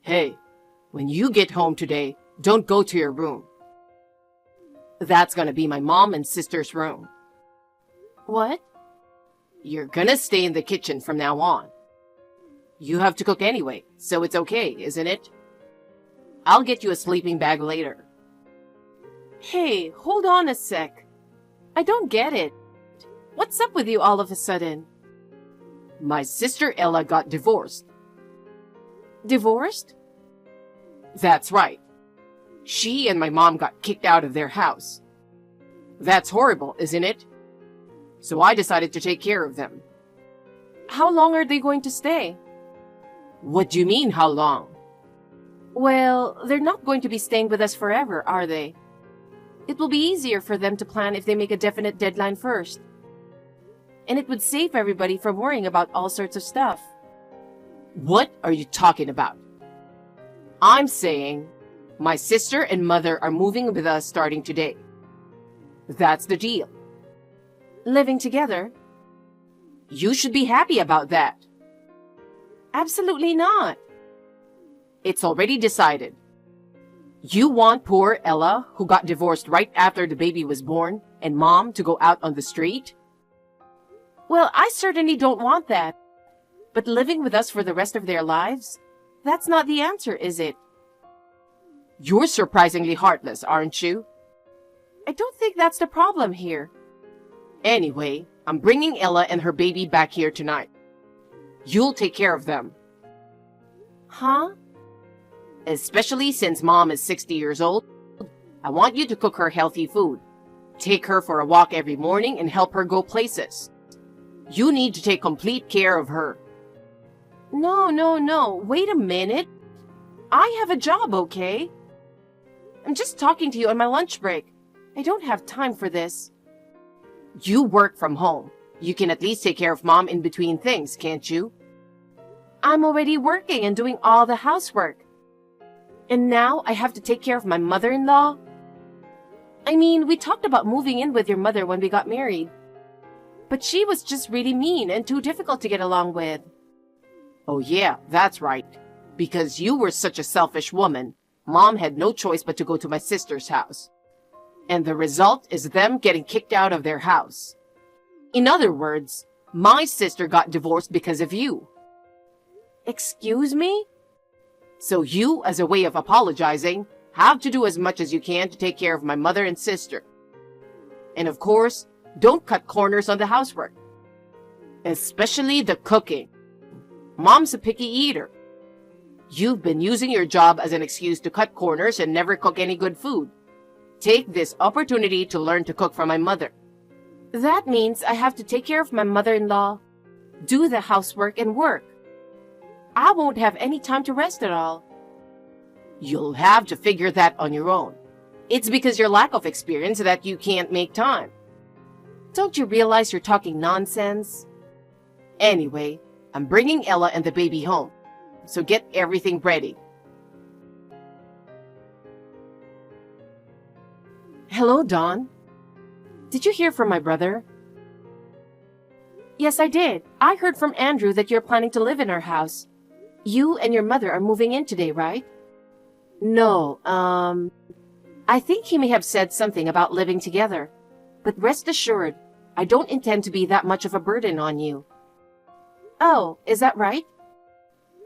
Hey, when you get home today, don't go to your room. That's gonna be my mom and sister's room. What? You're gonna stay in the kitchen from now on. You have to cook anyway, so it's okay, isn't it? I'll get you a sleeping bag later. Hey, hold on a sec. I don't get it. What's up with you all of a sudden? My sister Ella got divorced. Divorced? That's right. She and my mom got kicked out of their house. That's horrible, isn't it? So I decided to take care of them. How long are they going to stay? What do you mean, how long? Well, they're not going to be staying with us forever, are they? It will be easier for them to plan if they make a definite deadline first. And it would save everybody from worrying about all sorts of stuff. What are you talking about? I'm saying my sister and mother are moving with us starting today. That's the deal. Living together? You should be happy about that. Absolutely not. It's already decided. You want poor Ella, who got divorced right after the baby was born, and mom to go out on the street? Well, I certainly don't want that. But living with us for the rest of their lives? That's not the answer, is it? You're surprisingly heartless, aren't you? I don't think that's the problem here. Anyway, I'm bringing Ella and her baby back here tonight. You'll take care of them. Huh? Especially since mom is 60 years old, I want you to cook her healthy food. Take her for a walk every morning and help her go places. You need to take complete care of her. No. Wait a minute. I have a job, okay? I'm just talking to you on my lunch break. I don't have time for this. You work from home. You can at least take care of mom in between things, can't you? I'm already working and doing all the housework. And now I have to take care of my mother-in-law? I mean, we talked about moving in with your mother when we got married. But she was just really mean and too difficult to get along with. Oh yeah, that's right. Because you were such a selfish woman, mom had no choice but to go to my sister's house. And the result is them getting kicked out of their house. In other words, my sister got divorced because of you. Excuse me? So you, as a way of apologizing, have to do as much as you can to take care of my mother and sister. And of course, don't cut corners on the housework. Especially the cooking. Mom's a picky eater. You've been using your job as an excuse to cut corners and never cook any good food. Take this opportunity to learn to cook from my mother. That means I have to take care of my mother-in-law, do the housework, and work. I won't have any time to rest at all. You'll have to figure that on your own. It's because your lack of experience that you can't make time. Don't you realize you're talking nonsense? Anyway, I'm bringing Ella and the baby home, so get everything ready. Hello, Dawn. Did you hear from my brother? Yes, I did. I heard from Andrew that you're planning to live in our house. You and your mother are moving in today, right? No, I think he may have said something about living together. But rest assured, I don't intend to be that much of a burden on you. Oh, is that right?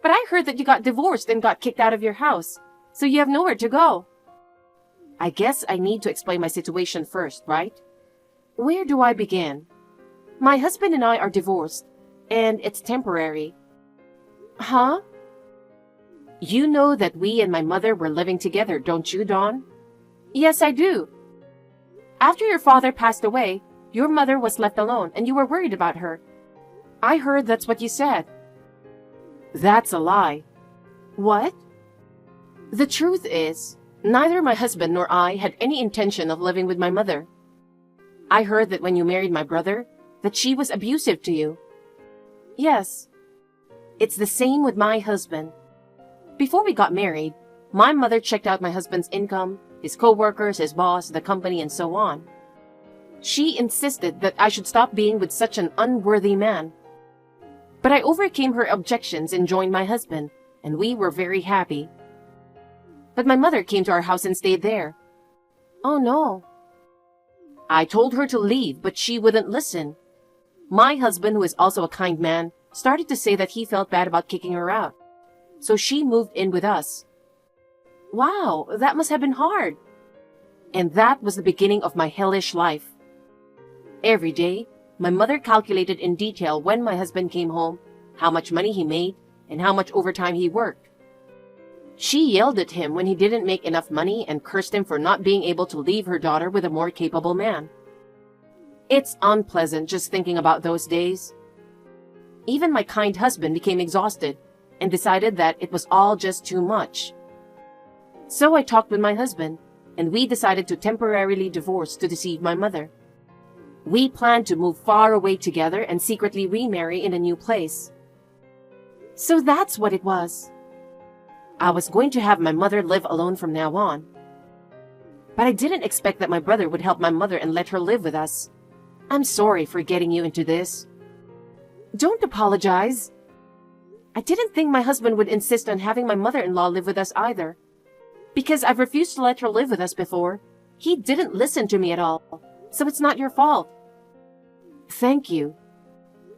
But I heard that you got divorced and got kicked out of your house, so you have nowhere to go. I guess I need to explain my situation first, right? Where do I begin? My husband and I are divorced, and it's temporary. Huh? You know that we and my mother were living together, don't you, Dawn? Yes, I do. After your father passed away, your mother was left alone, and you were worried about her. I heard that's what you said. That's a lie. What? The truth is, neither my husband nor I had any intention of living with my mother. I heard that when you married my brother, that she was abusive to you. Yes. It's the same with my husband. Before we got married, my mother checked out my husband's income, his co-workers, his boss, the company, and so on. She insisted that I should stop being with such an unworthy man. But I overcame her objections and joined my husband, and we were very happy. But my mother came to our house and stayed there. Oh no. I told her to leave, but she wouldn't listen. My husband, who is also a kind man, started to say that he felt bad about kicking her out. So she moved in with us. Wow, that must have been hard. And that was the beginning of my hellish life. Every day, my mother calculated in detail when my husband came home, how much money he made, and how much overtime he worked. She yelled at him when he didn't make enough money and cursed him for not being able to leave her daughter with a more capable man. It's unpleasant just thinking about those days. Even my kind husband became exhausted and decided that it was all just too much. So I talked with my husband, and we decided to temporarily divorce to deceive my mother. We planned to move far away together and secretly remarry in a new place. So that's what it was. I was going to have my mother live alone from now on. But I didn't expect that my brother would help my mother and let her live with us. I'm sorry for getting you into this. Don't apologize. I didn't think my husband would insist on having my mother-in-law live with us either. Because I've refused to let her live with us before. He didn't listen to me at all, so it's not your fault. Thank you.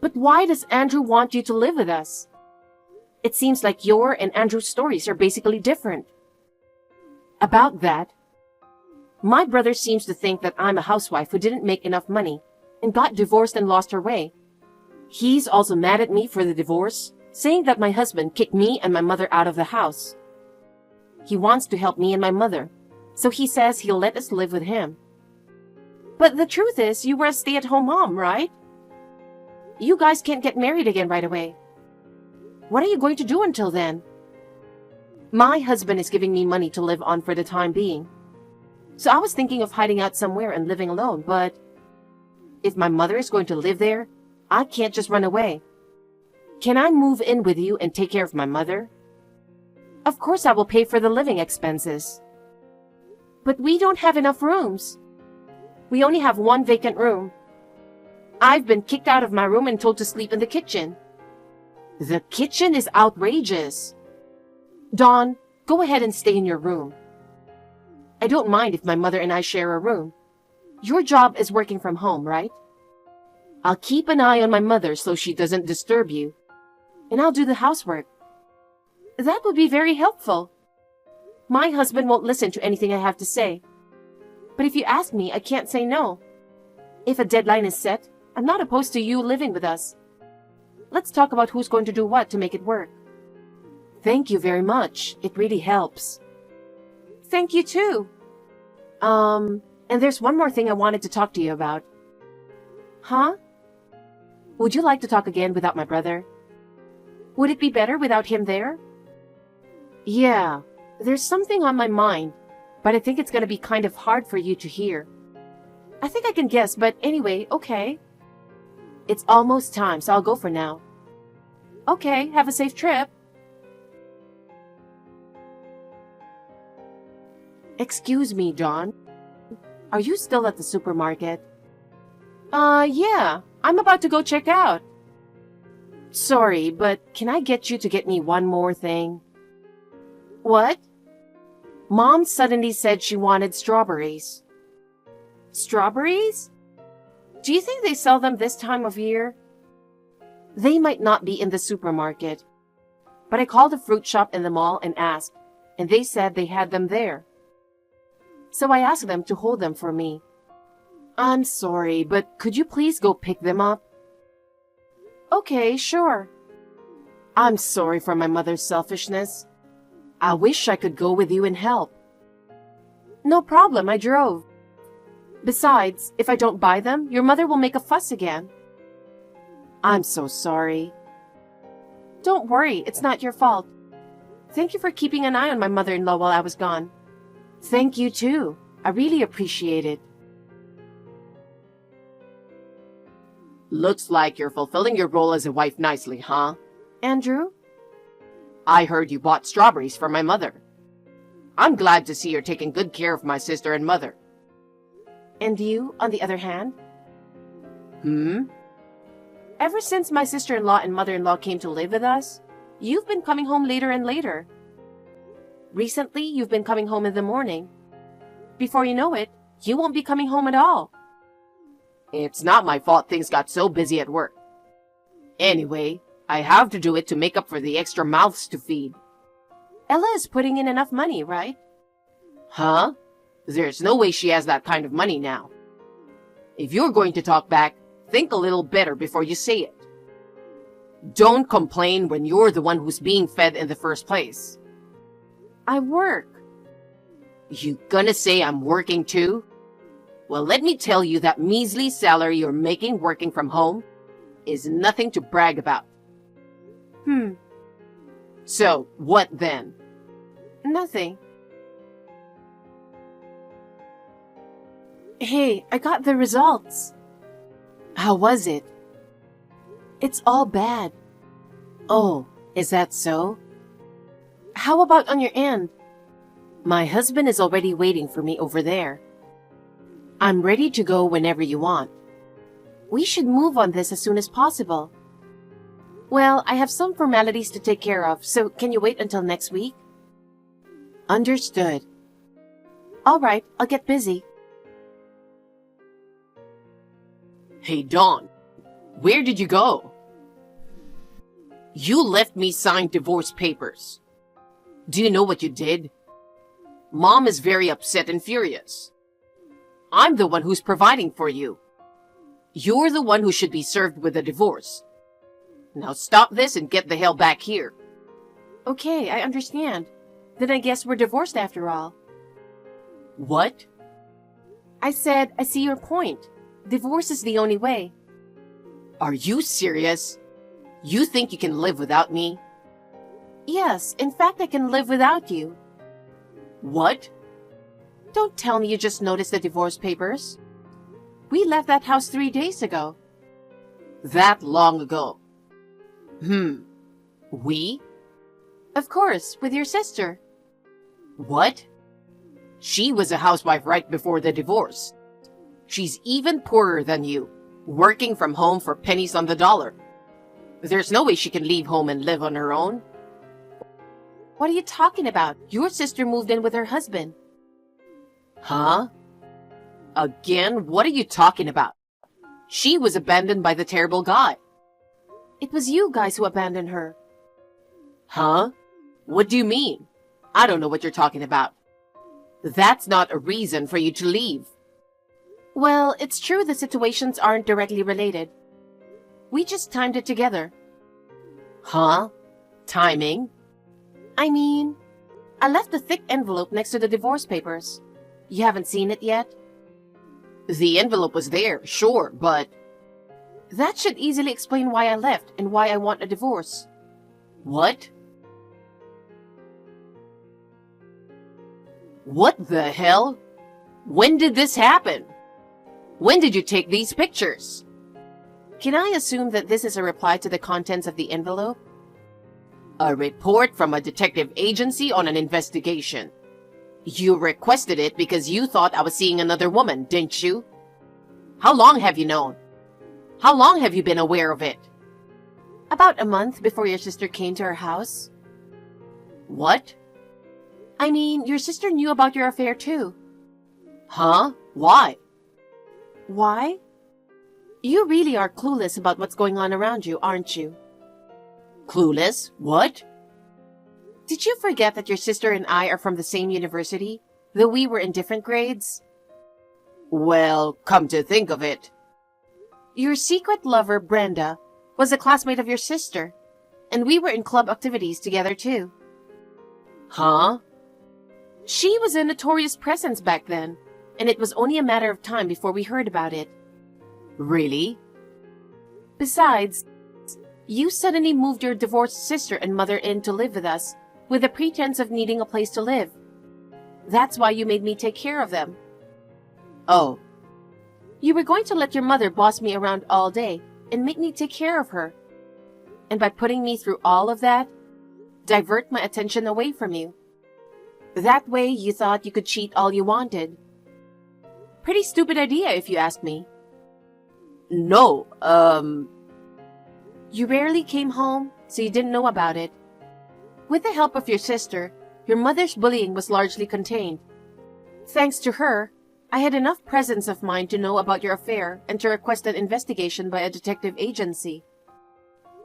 But why does Andrew want you to live with us? It seems like your and Andrew's stories are basically different. About that, my brother seems to think that I'm a housewife who didn't make enough money and got divorced and lost her way. He's also mad at me for the divorce, saying that my husband kicked me and my mother out of the house. He wants to help me and my mother, so he says he'll let us live with him. But the truth is, you were a stay-at-home mom, right? You guys can't get married again right away. What are you going to do until then? My husband is giving me money to live on for the time being. So I was thinking of hiding out somewhere and living alone, but if my mother is going to live there, I can't just run away. Can I move in with you and take care of my mother? Of course I will pay for the living expenses. But we don't have enough rooms. We only have one vacant room. I've been kicked out of my room and told to sleep in the kitchen. The kitchen is outrageous. Dawn, go ahead and stay in your room. I don't mind if my mother and I share a room. Your job is working from home, right? I'll keep an eye on my mother so she doesn't disturb you. And I'll do the housework. That would be very helpful. My husband won't listen to anything I have to say. But if you ask me, I can't say no. If a deadline is set, I'm not opposed to you living with us. Let's talk about who's going to do what to make it work. Thank you very much. It really helps. Thank you too. And there's one more thing I wanted to talk to you about. Huh? Would you like to talk again without my brother? Would it be better without him there? Yeah, there's something on my mind, but I think it's going to be kind of hard for you to hear. I think I can guess, but anyway, okay. It's almost time, so I'll go for now. Okay, have a safe trip. Excuse me, Dawn. Are you still at the supermarket? Yeah. I'm about to go check out. Sorry, but can I get you to get me one more thing? What? Mom suddenly said she wanted strawberries. Strawberries? Do you think they sell them this time of year? They might not be in the supermarket, but I called a fruit shop in the mall and asked, and they said they had them there. So I asked them to hold them for me. I'm sorry, but could you please go pick them up? Okay, sure. I'm sorry for my mother's selfishness. I wish I could go with you and help. No problem, I drove. Besides, if I don't buy them, your mother will make a fuss again. I'm so sorry. Don't worry, it's not your fault. Thank you for keeping an eye on my mother-in-law while I was gone. Thank you too. I really appreciate it. Looks like you're fulfilling your role as a wife nicely, huh? Andrew? I heard you bought strawberries for my mother. I'm glad to see you're taking good care of my sister and mother. And you, on the other hand? Ever since my sister-in-law and mother-in-law came to live with us, You've been coming home later and later. Recently, you've been coming home in the morning. Before you know it, you won't be coming home at all. It's not my fault things got so busy at work. Anyway, I have to do it to make up for the extra mouths to feed. Ella is putting in enough money, right? Huh? There's no way she has that kind of money now. If you're going to talk back, think a little better before you say it. Don't complain when you're the one who's being fed in the first place. I work. You gonna say I'm working too? Well, let me tell you that measly salary you're making working from home is nothing to brag about. So, what then? Nothing. Hey, I got the results. How was it? It's all bad. Oh, is that so? How about on your end? My husband is already waiting for me over there. I'm ready to go whenever you want. We should move on this as soon as possible. Well, I have some formalities to take care of, so can you wait until next week? Understood. All right, I'll get busy. Hey, Dawn, where did you go? You left me signed divorce papers. Do you know what you did? Mom is very upset and furious. I'm the one who's providing for you. You're the one who should be served with a divorce. Now stop this and get the hell back here. Okay, I understand. Then I guess we're divorced after all. What? I said, I see your point. Divorce is the only way. Are you serious? You think you can live without me? Yes, in fact, I can live without you. What? Don't tell me you just noticed the divorce papers. We left that house 3 days ago. That long ago. We? Of course, with your sister. What? She was a housewife right before the divorce. She's even poorer than you, working from home for pennies on the dollar. There's no way she can leave home and live on her own. What are you talking about? Your sister moved in with her husband. Huh? Again, what are you talking about? She was abandoned by the terrible guy. It was you guys who abandoned her. Huh? What do you mean? I don't know what you're talking about. That's not a reason for you to leave. Well, it's true the situations aren't directly related. We just timed it together. Huh? Timing? I mean, I left a thick envelope next to the divorce papers. You haven't seen it yet? The envelope was there, sure, but... That should easily explain why I left and why I want a divorce. What? What the hell? When did this happen? When did you take these pictures? Can I assume that this is a reply to the contents of the envelope? A report from a detective agency on an investigation. You requested it because you thought I was seeing another woman, didn't you? How long have you known? How long have you been aware of it? About a month before your sister came to our house. What? I mean, your sister knew about your affair too. Huh? Why? Why? You really are clueless about what's going on around you, aren't you? Clueless? What? Did you forget that your sister and I are from the same university, though we were in different grades? Well, come to think of it. Your secret lover, Brenda, was a classmate of your sister, and we were in club activities together too. Huh? She was a notorious presence back then, and it was only a matter of time before we heard about it. Really? Besides, you suddenly moved your divorced sister and mother in to live with us, with the pretense of needing a place to live. That's why you made me take care of them. Oh. You were going to let your mother boss me around all day and make me take care of her. And by putting me through all of that, divert my attention away from you. That way you thought you could cheat all you wanted. Pretty stupid idea if you ask me. No, You rarely came home, so you didn't know about it. With the help of your sister, your mother's bullying was largely contained. Thanks to her, I had enough presence of mind to know about your affair and to request an investigation by a detective agency.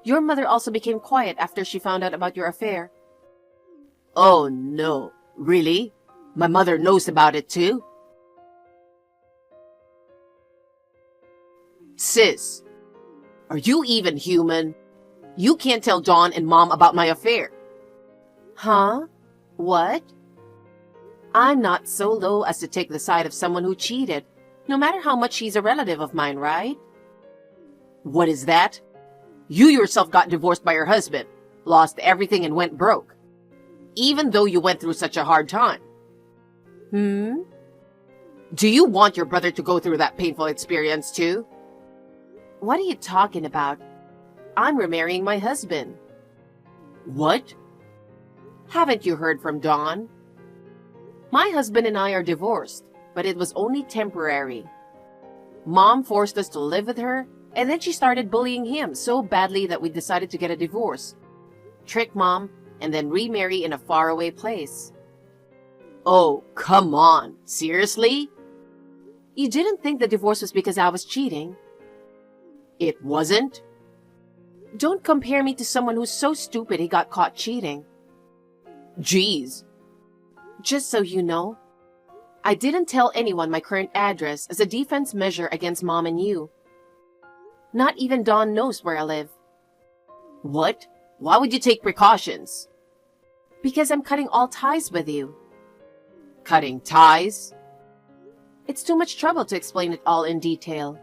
Your mother also became quiet after she found out about your affair. Oh no, really? My mother knows about it too? Sis, are you even human? You can't tell Dawn and Mom about my affair. Huh? What? I'm not so low as to take the side of someone who cheated, no matter how much he's a relative of mine, right? What is that? You yourself got divorced by your husband, lost everything and went broke. Even though you went through such a hard time. Do you want your brother to go through that painful experience too? What are you talking about? I'm remarrying my husband. What? Haven't you heard from Dawn? My husband and I are divorced, but it was only temporary. Mom forced us to live with her, and then she started bullying him so badly that we decided to get a divorce, trick Mom, and then remarry in a faraway place. Oh, come on. Seriously? You didn't think the divorce was because I was cheating? It wasn't? Don't compare me to someone who's so stupid he got caught cheating. Geez. Just so you know, I didn't tell anyone my current address as a defense measure against Mom and you. Not even Dawn knows where I live. What? Why would you take precautions? Because I'm cutting all ties with you. Cutting ties? It's too much trouble to explain it all in detail.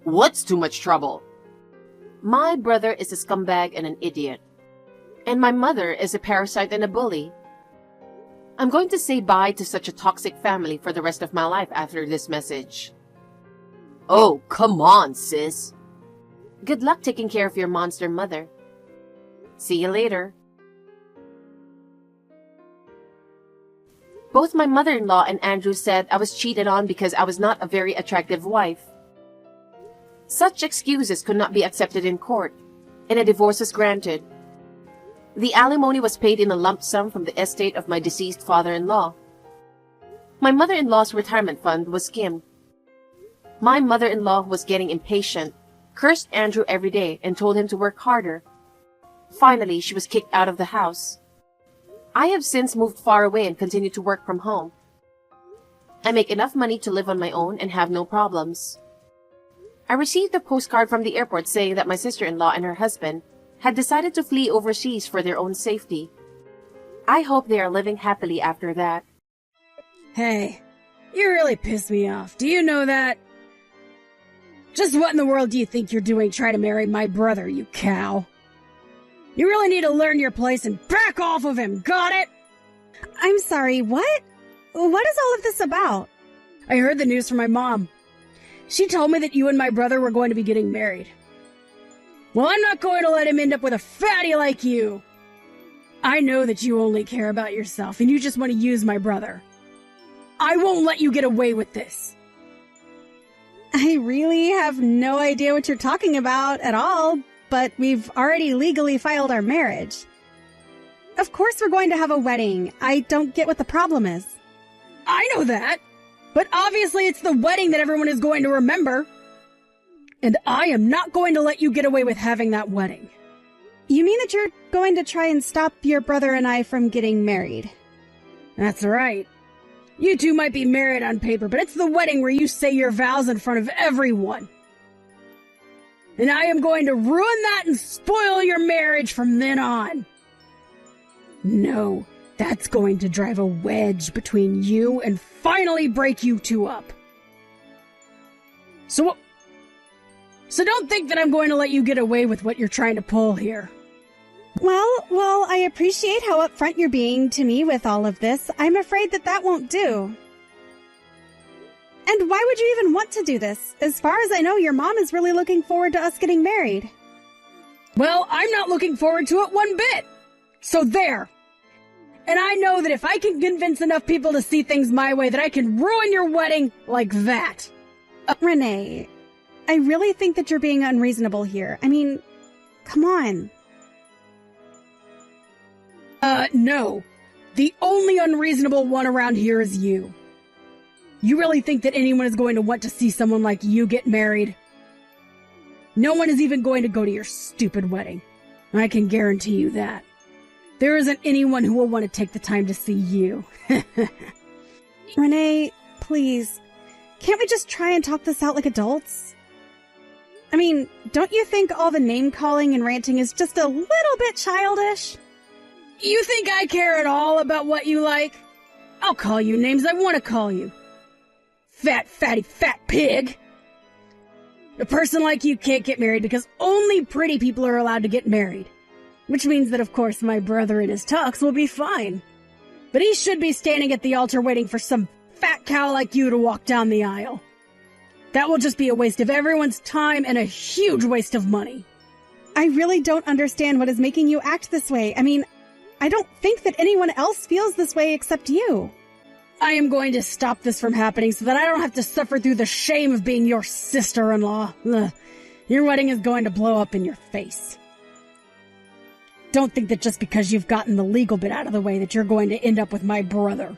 What's too much trouble? My brother is a scumbag and an idiot. And my mother is a parasite and a bully. I'm going to say bye to such a toxic family for the rest of my life after this message. Oh, come on, sis. Good luck taking care of your monster mother. See you later. Both my mother-in-law and Andrew said I was cheated on because I was not a very attractive wife. Such excuses could not be accepted in court, and a divorce was granted. The alimony was paid in a lump sum from the estate of my deceased father-in-law. My mother-in-law's retirement fund was skimmed. My mother-in-law was getting impatient, cursed Andrew every day, and told him to work harder. Finally, she was kicked out of the house. I have since moved far away and continue to work from home. I make enough money to live on my own and have no problems. I received a postcard from the airport saying that my sister-in-law and her husband had decided to flee overseas for their own safety. I hope they are living happily after that. Hey, you really pissed me off. Do you know that? Just what in the world do you think you're doing trying to marry my brother, you cow? You really need to learn your place and back off of him, got it? I'm sorry, what? What is all of this about? I heard the news from my mom. She told me that you and my brother were going to be getting married. Well, I'm not going to let him end up with a fatty like you. I know that you only care about yourself and you just want to use my brother. I won't let you get away with this. I really have no idea what you're talking about at all, but we've already legally filed our marriage. Of course we're going to have a wedding. I don't get what the problem is. I know that, but obviously it's the wedding that everyone is going to remember. And I am not going to let you get away with having that wedding. You mean that you're going to try and stop your brother and I from getting married? That's right. You two might be married on paper, but it's the wedding where you say your vows in front of everyone. And I am going to ruin that and spoil your marriage from then on. No, that's going to drive a wedge between you and finally break you two up. So don't think that I'm going to let you get away with what you're trying to pull here. Well, I appreciate how upfront you're being to me with all of this. I'm afraid that won't do. And why would you even want to do this? As far as I know, your mom is really looking forward to us getting married. Well, I'm not looking forward to it one bit. So there. And I know that if I can convince enough people to see things my way, that I can ruin your wedding like that. Renee, I really think that you're being unreasonable here. I mean, come on. No. The only unreasonable one around here is you. You really think that anyone is going to want to see someone like you get married? No one is even going to go to your stupid wedding. I can guarantee you that. There isn't anyone who will want to take the time to see you. Renee, please, can't we just try and talk this out like adults? I mean, don't you think all the name-calling and ranting is just a little bit childish? You think I care at all about what you like? I'll call you names I want to call you. Fat, fatty, fat pig. A person like you can't get married because only pretty people are allowed to get married. Which means that, of course, my brother in his tux will be fine. But he should be standing at the altar waiting for some fat cow like you to walk down the aisle. That will just be a waste of everyone's time and a huge waste of money. I really don't understand what is making you act this way. I mean, I don't think that anyone else feels this way except you. I am going to stop this from happening so that I don't have to suffer through the shame of being your sister-in-law. Ugh. Your wedding is going to blow up in your face. Don't think that just because you've gotten the legal bit out of the way that you're going to end up with my brother.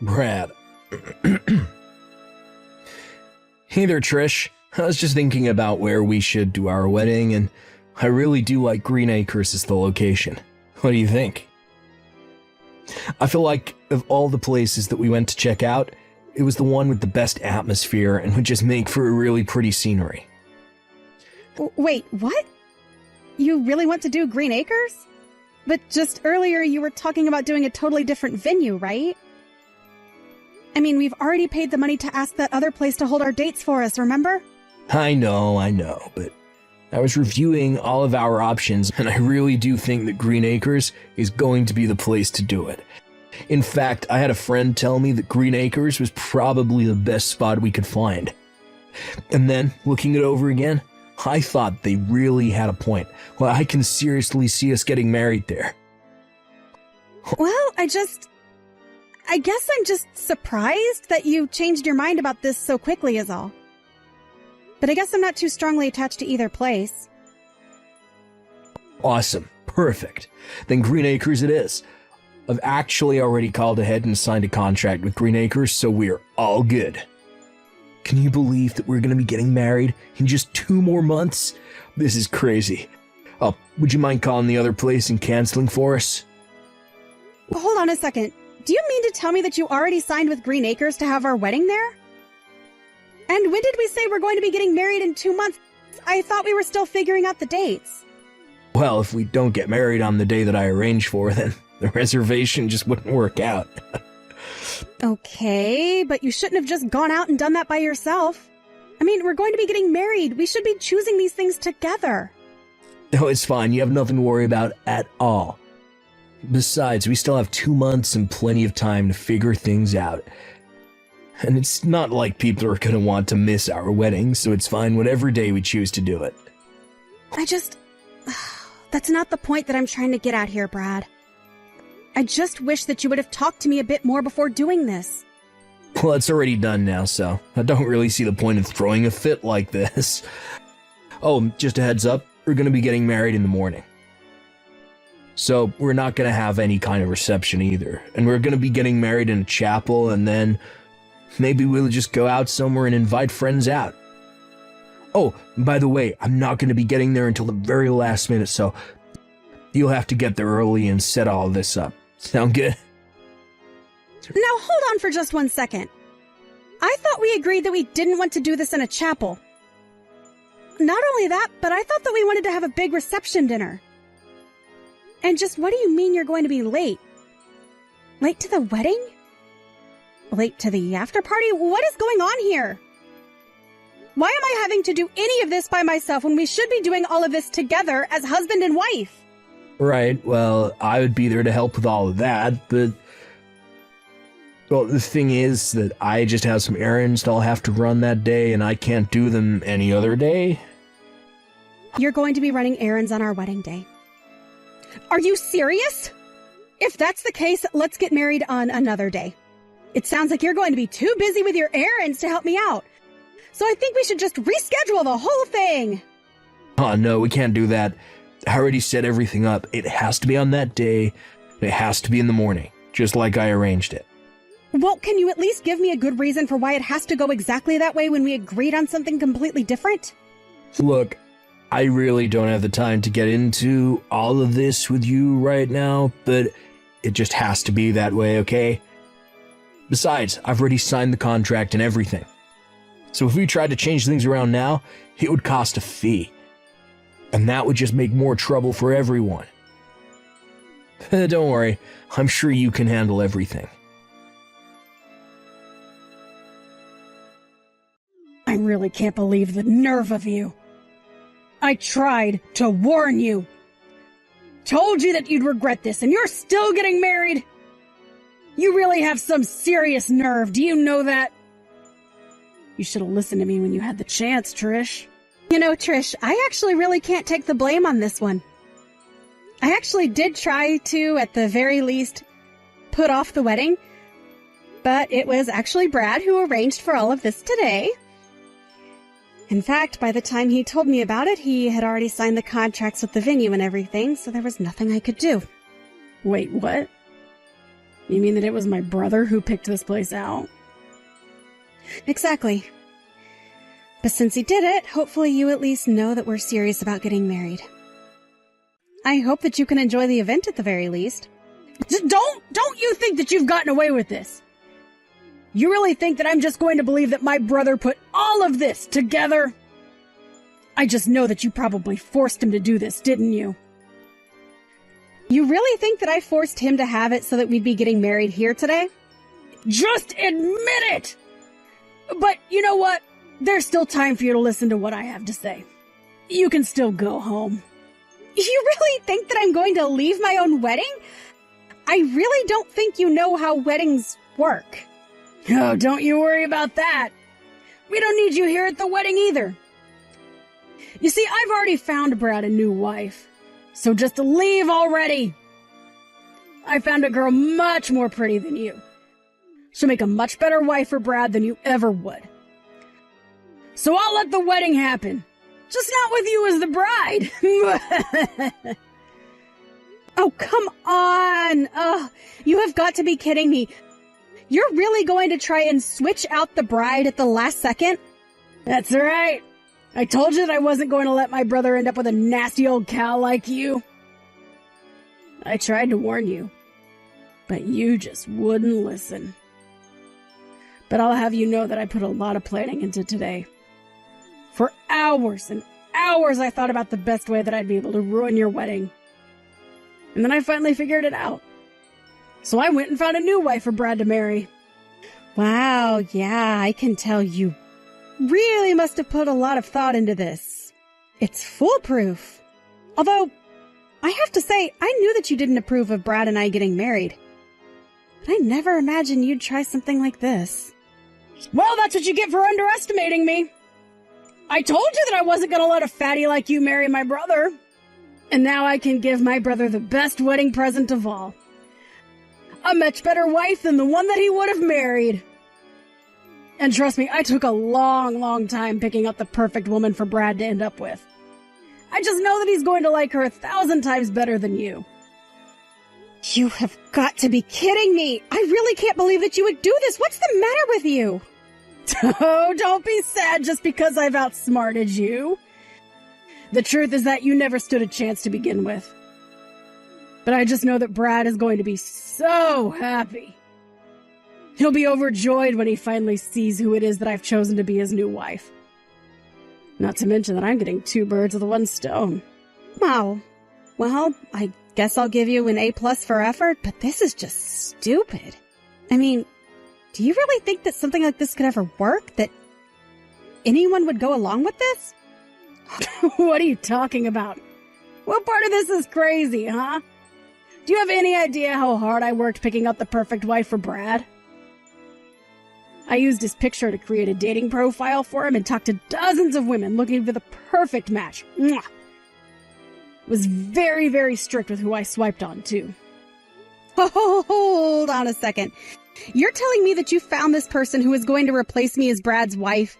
Brad. Hey there, Trish. I was just thinking about where we should do our wedding, and I really do like Green Acres as the location. What do you think? I feel like of all the places that we went to check out, it was the one with the best atmosphere and would just make for a really pretty scenery. Wait, what? You really want to do Green Acres? But just earlier you were talking about doing a totally different venue, right? I mean, we've already paid the money to ask that other place to hold our dates for us, remember? I know, but I was reviewing all of our options, and I really do think that Green Acres is going to be the place to do it. In fact, I had a friend tell me that Green Acres was probably the best spot we could find. And then, looking it over again, I thought they really had a point. Well, I can seriously see us getting married there. Well, I guess I'm just surprised that you changed your mind about this so quickly is all. But I guess I'm not too strongly attached to either place. Awesome. Perfect. Then Green Acres it is. I've actually already called ahead and signed a contract with Green Acres, so we're all good. Can you believe that we're going to be getting married in just 2 more months? This is crazy. Oh, would you mind calling the other place and canceling for us? Hold on a second. Do you mean to tell me that you already signed with Green Acres to have our wedding there? And when did we say we're going to be getting married in 2 months? I thought we were still figuring out the dates. Well, if we don't get married on the day that I arranged for, then the reservation just wouldn't work out. Okay, but you shouldn't have just gone out and done that by yourself. I mean, we're going to be getting married. We should be choosing these things together. No, it's fine. You have nothing to worry about at all. Besides, we still have 2 months and plenty of time to figure things out. And it's not like people are going to want to miss our wedding, so it's fine whatever day we choose to do it. That's not the point that I'm trying to get at here, Brad. I just wish that you would have talked to me a bit more before doing this. Well, it's already done now, so I don't really see the point of throwing a fit like this. Oh, just a heads up, we're going to be getting married in the morning. So we're not going to have any kind of reception either. And we're going to be getting married in a chapel, and then maybe we'll just go out somewhere and invite friends out. Oh, by the way, I'm not going to be getting there until the very last minute, so you'll have to get there early and set all this up. Sound good? Now hold on for just 1 second. I thought we agreed that we didn't want to do this in a chapel. Not only that, but I thought that we wanted to have a big reception dinner. And just what do you mean you're going to be late? Late to the wedding? Late to the after party? What is going on here? Why am I having to do any of this by myself when we should be doing all of this together as husband and wife? Right, well, I would be there to help with all of that, but... Well, the thing is that I just have some errands that I'll have to run that day, and I can't do them any other day. You're going to be running errands on our wedding day. Are you serious? If that's the case, let's get married on another day. It sounds like you're going to be too busy with your errands to help me out. So I think we should just reschedule the whole thing. Oh, no, we can't do that. I already set everything up. It has to be on that day. It has to be in the morning, just like I arranged it. Well, can you at least give me a good reason for why it has to go exactly that way when we agreed on something completely different? Look, I really don't have the time to get into all of this with you right now, but it just has to be that way, okay? Besides, I've already signed the contract and everything. So if we tried to change things around now, it would cost a fee. And that would just make more trouble for everyone. Don't worry, I'm sure you can handle everything. I really can't believe the nerve of you. I tried to warn you. Told you that you'd regret this, and you're still getting married? You really have some serious nerve, do you know that? You should have listened to me when you had the chance, Trish. You know, Trish, I actually really can't take the blame on this one. I actually did try to, at the very least, put off the wedding, but it was actually Brad who arranged for all of this today. In fact, by the time he told me about it, he had already signed the contracts with the venue and everything, so there was nothing I could do. Wait, what? You mean that it was my brother who picked this place out? Exactly. But since he did it, hopefully you at least know that we're serious about getting married. I hope that you can enjoy the event at the very least. Don't you think that you've gotten away with this? You really think that I'm just going to believe that my brother put all of this together? I just know that you probably forced him to do this, didn't you? You really think that I forced him to have it so that we'd be getting married here today? Just admit it! But you know what? There's still time for you to listen to what I have to say. You can still go home. You really think that I'm going to leave my own wedding? I really don't think you know how weddings work. Oh, don't you worry about that. We don't need you here at the wedding either. You see, I've already found Brad a new wife. So just leave already. I found a girl much more pretty than you. She'll make a much better wife for Brad than you ever would. So I'll let the wedding happen. Just not with you as the bride. Oh, come on. You have got to be kidding me. You're really going to try and switch out the bride at the last second? That's right. I told you that I wasn't going to let my brother end up with a nasty old cow like you. I tried to warn you, but you just wouldn't listen. But I'll have you know that I put a lot of planning into today. For hours and hours I thought about the best way that I'd be able to ruin your wedding. And then I finally figured it out. So I went and found a new wife for Brad to marry. Wow, yeah, I can tell you really must have put a lot of thought into this. It's foolproof. Although, I have to say, I knew that you didn't approve of Brad and I getting married. But I never imagined you'd try something like this. Well, that's what you get for underestimating me. I told you that I wasn't going to let a fatty like you marry my brother. And now I can give my brother the best wedding present of all. A much better wife than the one that he would have married. And trust me, I took a long, long time picking out the perfect woman for Brad to end up with. I just know that he's going to like her 1,000 times better than you. You have got to be kidding me. I really can't believe that you would do this. What's the matter with you? Oh, don't be sad just because I've outsmarted you. The truth is that you never stood a chance to begin with. But I just know that Brad is going to be so happy. He'll be overjoyed when he finally sees who it is that I've chosen to be his new wife. Not to mention that I'm getting 2 birds with 1 stone. Wow. Well, I guess I'll give you an A+ for effort, but this is just stupid. I mean, do you really think that something like this could ever work? That anyone would go along with this? What are you talking about? What part of this is crazy, huh? Do you have any idea how hard I worked picking up the perfect wife for Brad? I used his picture to create a dating profile for him and talked to dozens of women looking for the perfect match. Mwah! Was very, very strict with who I swiped on, too. Hold on a second. You're telling me that you found this person who is going to replace me as Brad's wife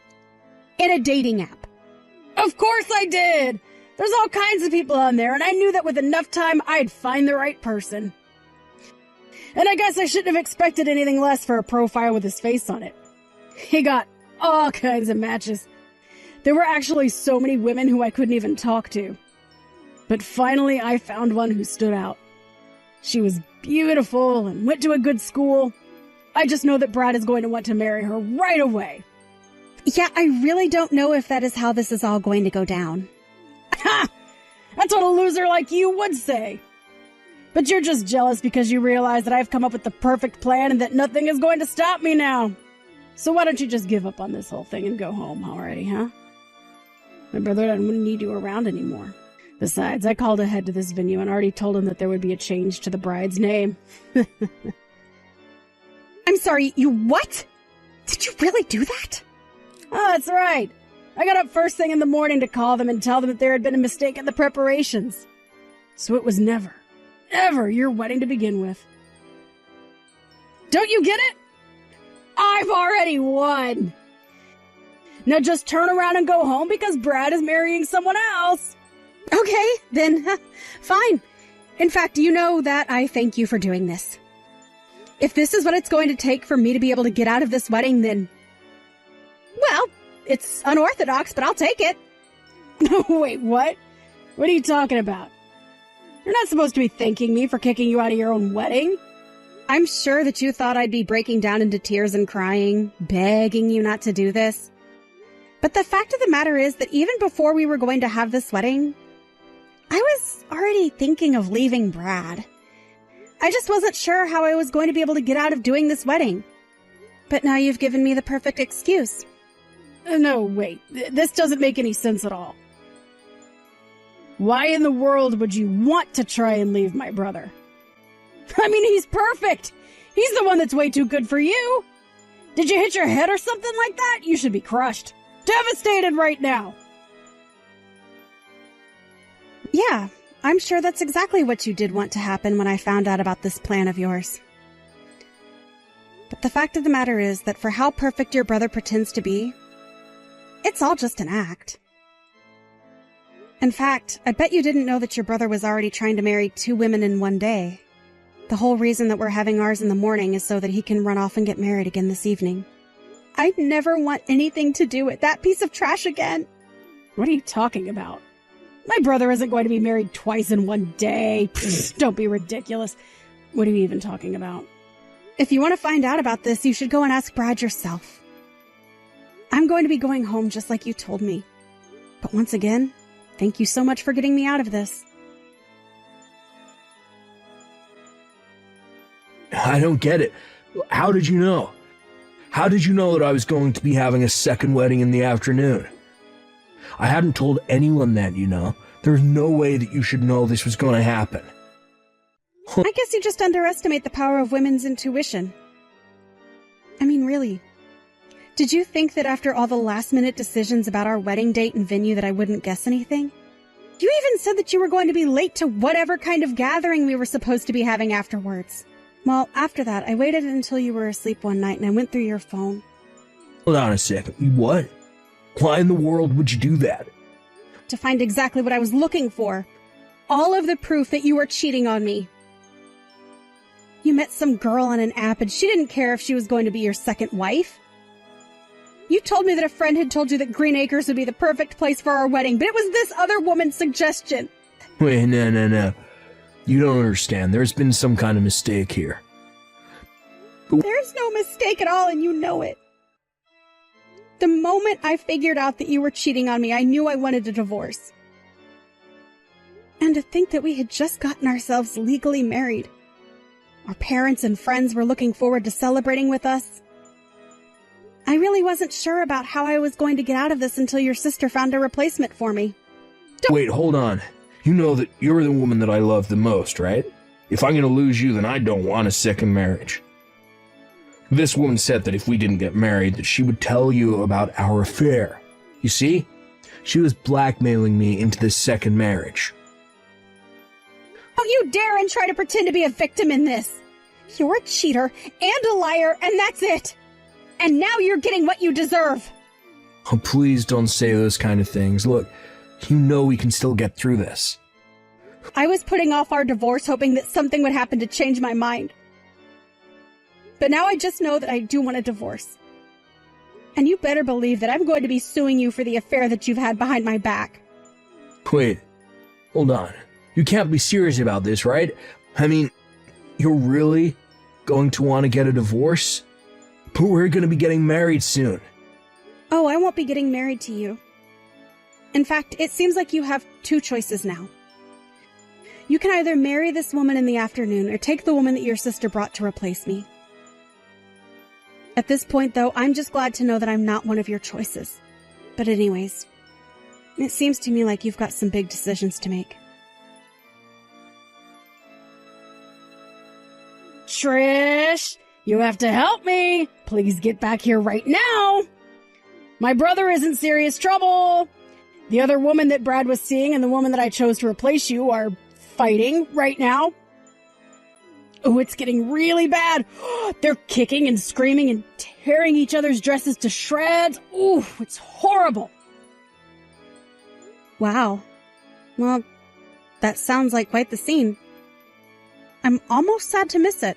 in a dating app? Of course I did! There's all kinds of people on there, and I knew that with enough time, I'd find the right person. And I guess I shouldn't have expected anything less for a profile with his face on it. He got all kinds of matches. There were actually so many women who I couldn't even talk to. But finally, I found one who stood out. She was beautiful and went to a good school. I just know that Brad is going to want to marry her right away. Yeah, I really don't know if that is how this is all going to go down. Ha! That's what a loser like you would say. But you're just jealous because you realize that I've come up with the perfect plan and that nothing is going to stop me now. So why don't you just give up on this whole thing and go home already, huh? My brother doesn't need you around anymore. Besides, I called ahead to this venue and already told him that there would be a change to the bride's name. I'm sorry, you what? Did you really do that? Oh, that's right. I got up first thing in the morning to call them and tell them that there had been a mistake in the preparations. So it was never your wedding to begin with. Don't you get it? I've already won. Now just turn around and go home because Brad is marrying someone else. Okay, then, fine. In fact, you know that I thank you for doing this. If this is what it's going to take for me to be able to get out of this wedding, then... well, it's unorthodox, but I'll take it. Wait, what? What are you talking about? You're not supposed to be thanking me for kicking you out of your own wedding. I'm sure that you thought I'd be breaking down into tears and crying, begging you not to do this. But the fact of the matter is that even before we were going to have this wedding, I was already thinking of leaving Brad. I just wasn't sure how I was going to be able to get out of doing this wedding. But now you've given me the perfect excuse. No, wait. This doesn't make any sense at all. Why in the world would you want to try and leave my brother? I mean, he's perfect. He's the one that's way too good for you. Did you hit your head or something like that? You should be crushed. Devastated right now. Yeah, I'm sure that's exactly what you did want to happen when I found out about this plan of yours. But the fact of the matter is that for how perfect your brother pretends to be, it's all just an act. In fact, I bet you didn't know that your brother was already trying to marry 2 women in one day. The whole reason that we're having ours in the morning is so that he can run off and get married again this evening. I'd never want anything to do with that piece of trash again. What are you talking about? My brother isn't going to be married twice in one day. Pfft, don't be ridiculous. What are you even talking about? If you want to find out about this, you should go and ask Brad yourself. I'm going to be going home just like you told me. But once again, thank you so much for getting me out of this. I don't get it. How did you know? How did you know that I was going to be having a second wedding in the afternoon? I hadn't told anyone that, you know. There's no way that you should know this was going to happen. I guess you just underestimate the power of women's intuition. I mean, really. Did you think that after all the last-minute decisions about our wedding date and venue that I wouldn't guess anything? You even said that you were going to be late to whatever kind of gathering we were supposed to be having afterwards. Well, after that, I waited until you were asleep one night and I went through your phone. Hold on a second. What? Why in the world would you do that? To find exactly what I was looking for. All of the proof that you were cheating on me. You met some girl on an app and she didn't care if she was going to be your second wife. You told me that a friend had told you that Green Acres would be the perfect place for our wedding, but it was this other woman's suggestion. Wait, no. You don't understand. There's been some kind of mistake here. There's no mistake at all, and you know it. The moment I figured out that you were cheating on me, I knew I wanted a divorce. And to think that we had just gotten ourselves legally married. Our parents and friends were looking forward to celebrating with us. I really wasn't sure about how I was going to get out of this until your sister found a replacement for me. Wait, hold on. You know that you're the woman that I love the most, right? If I'm going to lose you, then I don't want a second marriage. This woman said that if we didn't get married, that she would tell you about our affair. You see? She was blackmailing me into this second marriage. Don't you dare and try to pretend to be a victim in this. You're a cheater and a liar, and that's it. And now you're getting what you deserve. Oh, please don't say those kind of things. Look, You know we can still get through this. I was putting off our divorce hoping that something would happen to change my mind. But now I just know that I do want a divorce. And you better believe that I'm going to be suing you for the affair that you've had behind my back. Wait, hold on. You can't be serious about this, right? I mean, you're really going to want to get a divorce? But we're going to be getting married soon. Oh, I won't be getting married to you. In fact, it seems like you have two choices now. You can either marry this woman in the afternoon or take the woman that your sister brought to replace me. At this point, though, I'm just glad to know that I'm not one of your choices. But anyways, it seems to me like you've got some big decisions to make. Trish, you have to help me. Please get back here right now. My brother is in serious trouble. The other woman that Brad was seeing and the woman that I chose to replace you are fighting right now. Oh, it's getting really bad. They're kicking and screaming and tearing each other's dresses to shreds. Ooh, it's horrible. Wow. Well, that sounds like quite the scene. I'm almost sad to miss it.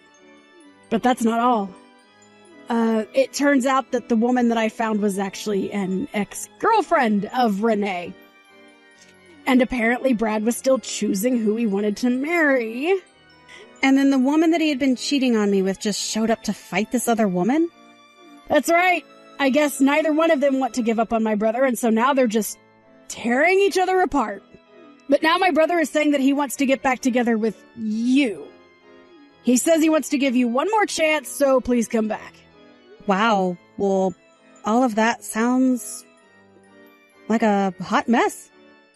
But that's not all. It turns out that the woman that I found was actually an ex-girlfriend of Renee. And apparently Brad was still choosing who he wanted to marry. And then the woman that he had been cheating on me with just showed up to fight this other woman? That's right. I guess neither one of them want to give up on my brother, and so now they're just tearing each other apart. But now my brother is saying that he wants to get back together with you. He says he wants to give you one more chance, so please come back. Wow. Well, all of that sounds like a hot mess,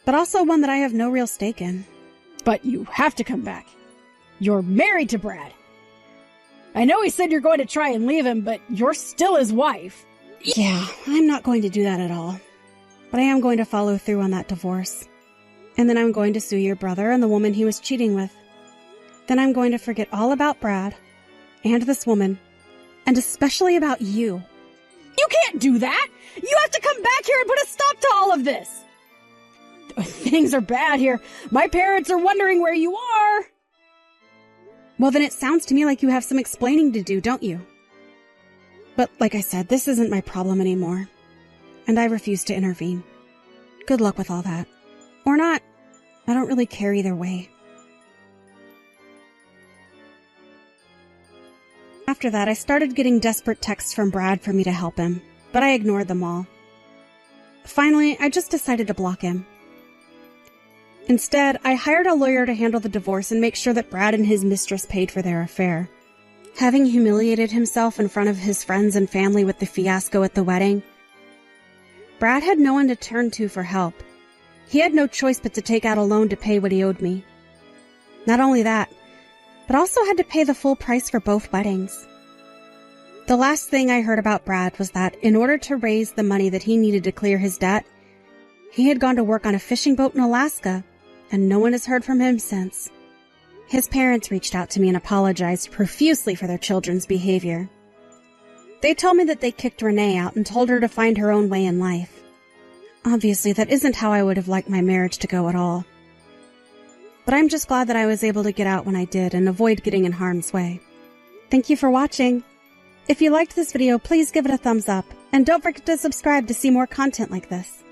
but also one that I have no real stake in. But you have to come back. You're married to Brad. I know he said you're going to try and leave him, but you're still his wife. Yeah, I'm not going to do that at all. But I am going to follow through on that divorce. And then I'm going to sue your brother and the woman he was cheating with. Then I'm going to forget all about Brad and this woman, and especially about you. You can't do that! You have to come back here and put a stop to all of this! Things are bad here. My parents are wondering where you are. Well, then it sounds to me like you have some explaining to do, don't you? But like I said, this isn't my problem anymore. And I refuse to intervene. Good luck with all that. Or not. I don't really care either way. After that, I started getting desperate texts from Brad for me to help him, but I ignored them all. Finally, I just decided to block him. Instead, I hired a lawyer to handle the divorce and make sure that Brad and his mistress paid for their affair. Having humiliated himself in front of his friends and family with the fiasco at the wedding, Brad had no one to turn to for help. He had no choice but to take out a loan to pay what he owed me. Not only that, but also had to pay the full price for both weddings. The last thing I heard about Brad was that in order to raise the money that he needed to clear his debt, he had gone to work on a fishing boat in Alaska, and no one has heard from him since. His parents reached out to me and apologized profusely for their children's behavior. They told me that they kicked Renee out and told her to find her own way in life. Obviously, that isn't how I would have liked my marriage to go at all. But I'm just glad that I was able to get out when I did and avoid getting in harm's way. Thank you for watching. If you liked this video, please give it a thumbs up, and don't forget to subscribe to see more content like this.